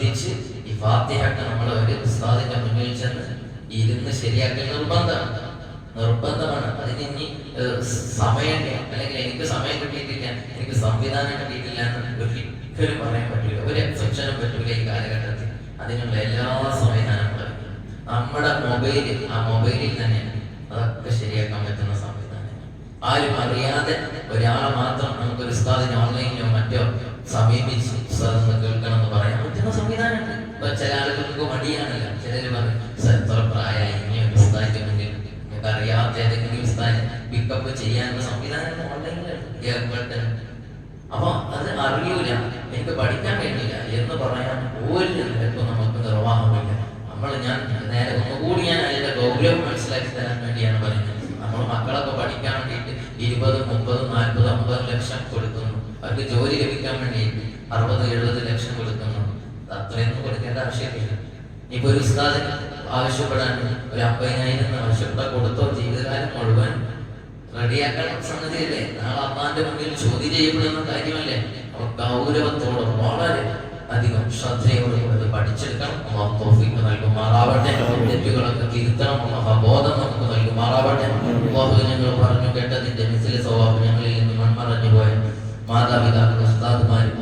ശ്രദ്ധിച്ച് ഈ ഫാത്തിഹയൊക്കെ നമ്മൾ ഒരു ഉസ്താദിന്റെ മുന്നിൽ ചെന്ന് ഇരുന്ന് ശരിയാക്കൽ നിർബന്ധമാണ്. അതിന് ഇനി സമയമില്ല, അല്ലെങ്കിൽ എനിക്ക് സമയം കിട്ടിയിട്ടില്ല, എനിക്ക് സംവിധാനം കിട്ടിയിട്ടില്ല എന്ന് ഒരിക്കലും പറയാൻ പറ്റില്ല. ഒരു എക്സെപ്ഷനും പറ്റില്ല ഈ കാലഘട്ടത്തിൽ. അതിനുള്ള എല്ലാ സംവിധാനങ്ങളും നമ്മുടെ മൊബൈലിൽ തന്നെ അതൊക്കെ ശരിയാക്കാൻ പറ്റുന്ന സംവിധാനം. ആരും അറിയാതെ ഒരാളെ മാത്രം നമുക്കൊരു ഉസ്താദിനെ ഓൺലൈനിലോ മറ്റോ സമീപിച്ച് ഉസ്താദ് കേൾക്കണം എന്ന് പറയാൻ പറ്റുന്ന സംവിധാനമുണ്ട്. ഇപ്പൊ ചില ആളുകൾക്ക് മടിയാണല്ലോ. ചിലര് പറയും എത്ര പ്രായമായി ഇനി ഒരു ഉസ്താദിന്റെ മുന്നിൽ നിങ്ങൾക്ക് അറിയാത്ത ഏതെങ്കിലും ഉസ്താദിനെ പിക്കപ്പ് ചെയ്യാനുള്ള സംവിധാനം ഓൺലൈനിലുണ്ട്. അപ്പൊ അത് അറിയൂല, എനിക്ക് പഠിക്കാൻ കഴിയില്ല എന്ന് പറയാൻ ഒരു നിലക്കും നമുക്ക് നിർവാഹമില്ല. ഞാൻ നേരെ ഒന്നുകൂടി അതിന്റെ ഗൗരവം മനസ്സിലാക്കി തരാൻ വേണ്ടിയാണ് പറയുന്നത്. നമ്മൾ മക്കളൊക്കെ പഠിക്കാൻ വേണ്ടിയിട്ട് 20, 30, 40, 50 ലക്ഷം കൊടുക്കുന്നു. അവർക്ക് ജോലി ലഭിക്കാൻ വേണ്ടിയിട്ട് 60, 70 ലക്ഷം കൊടുക്കുന്നു. അത്രയൊന്നും കൊടുക്കേണ്ട ആവശ്യമില്ല. ഇപ്പൊ ഒരു ഉസ്താദ് ആവശ്യപ്പെടാൻ ഒരു 50,000 ആവശ്യപ്പെട്ടാൽ കൊടുത്തോ ജീവിതകാലം മുഴുവൻ റെഡിയാക്കാൻ സംഗതിയല്ലേ. നാളെ അള്ളാന്റെ മുന്നിൽ ചോദ്യം ചെയ്യപ്പെടുന്ന കാര്യമല്ലേ. അപ്പൊ ഗൗരവത്തോടെ വളരെ അധികം ശ്രദ്ധയോടുകൂടി പഠിച്ചെടുക്കണം. തൗഫീഖ് നൽകുമാറാവട്ടെ. തെറ്റുകളൊക്കെ തിരുത്തണം. ബോധം നമുക്ക് നൽകുമാറാവട്ടെ. ഞങ്ങൾ പറഞ്ഞു കേട്ടതിന്റെ മിസിലെ സ്വഭാവം ഞങ്ങളിൽ നിന്ന് മൺമറഞ്ഞു പോയ മാതാപിതാക്കൾ, ഉസ്താദുമാരും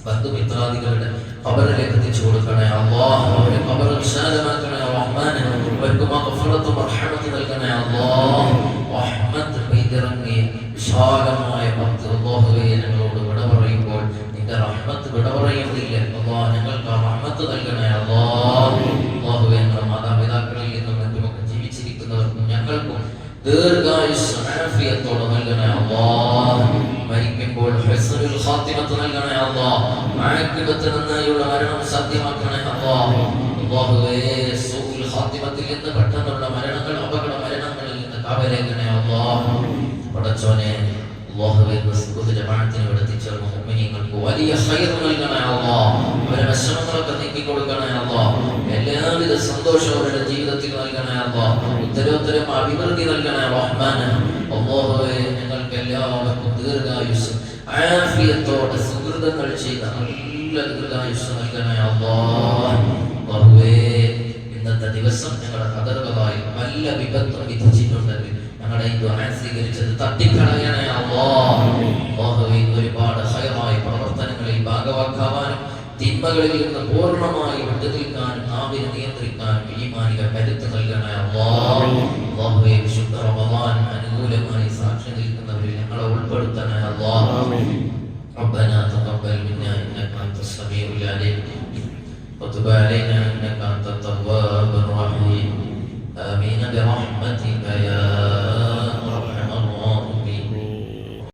ബന്ധുമിത്രാദികളുടെ ഖബറിലേക്ക് എത്തിച്ചു കൊടുക്കണേ അല്ലാഹ്. അവരെ ഖബർ വിശാലമാക്കണേ റഹ്മാൻ. അവർക്ക് മഗ്ഫിറത്തും റഹ്മത്തും നൽകണേ അല്ലാഹ്. റഹ്മത്ത് പെയ്തിറങ്ങിയ വിശാലമായ ഭക്തി അല്ലാഹുവേ, ഞങ്ങളോട് വിട പറയുമ്പോൾ നിന്റെ റഹ്മത്ത് വിട പറയുന്നില്ല അല്ലാഹ്. ഞങ്ങൾക്ക് ആ റഹ്മത്ത് നൽകണേ അല്ലാഹ്. അല്ലാഹുവേ, ഞങ്ങളുടെ മാതാപിതാക്കളിൽ നിന്നും മറ്റുമൊക്കെ ജീവിച്ചിരിക്കുന്നവർക്കും ഞങ്ങൾക്കും ദീർഘായുസ്സും ആഫിയത്തോടെ നൽകണേ അല്ലാഹ്. മരിക്കുമ്പോൾ ഹുസ്നുൽ ഖാത്തിമത്ത് നൽകണേ അല്ലാഹ്. ആഖിബത്ത് നന്നായുള്ള മരണം സാധ്യമാക്കണേ അല്ലാഹ്. അല്ലാഹുവേ, സൂഉൽ ഖാത്തിമത്തിൽ നിന്ന് പെട്ടെന്നുള്ള മരണങ്ങൾ, അപകട മരണങ്ങളിൽ നിന്ന് കാവലേകണേ അല്ലാഹ്. പടച്ചോനെ, അല്ലാഹുവേ, സുബ്ഹ് ജമാഅത്തിന് എത്തിച്ചേർന്ന മുഅ്മിനീങ്ങൾക്ക് വലിയ ഖൈർ നൽകണേ അല്ലാഹ്. അവരുടെ വിഷമങ്ങളൊക്കെ നീക്കി കൊടുക്കണേ അല്ലാഹ്. എല്ലാവിധ സന്തോഷവും അവരുടെ ജീവിതത്തിൽ നൽകണേ അല്ലാഹ്. ഉത്തരോത്തരം അഭിവൃദ്ധി നൽകണേ റഹ്മാൻ. അല്ലാഹുവേ, ഞങ്ങൾക്ക് എല്ലാവർക്കും ദീർഘായുസ്സും ആഫിയത്തോടെ സുഹൃതങ്ങൾ ചെയ്ത നല്ല ദീർഘായുസ്സ് നൽകണേ അല്ലാഹ്. അല്ലാഹുവേ, ഇന്നത്തെ ദിവസം ഞങ്ങളുടെ കദറുകളായി വല്ല വിപത്തും വിധിച്ചിട്ടുണ്ടെങ്കിൽ ഞങ്ങളുടെ ഈ ദുആ സ്വീകരിച്ചത് തട്ടിക്കളയണേ അല്ലാഹ്. അല്ലാഹുവേ, ഒരുപാട് ഖൈറായ പ്രവർത്തനങ്ങളിൽ ഭാഗവാക്കാവാനും തിന്മകളിൽ നിന്ന് പൂർണ്ണമായി വിട്ടുനിൽക്കാനും നാവിനെ നിയന്ത്രിക്കാനും ഈമാനിക കരുത്ത് നൽകണേ അല്ലാഹ്. അല്ലാഹുവേ, വിശുദ്ധ റമളാൻ അനുകൂലമായി സാക്ഷി നിൽക്കുന്നവരിൽ ഞങ്ങളെ ഉൾപ്പെടുത്തണേ അല്ലാഹ്. ربنا تقبل منا انك انت السميع العليم وتب علينا انك انت التواب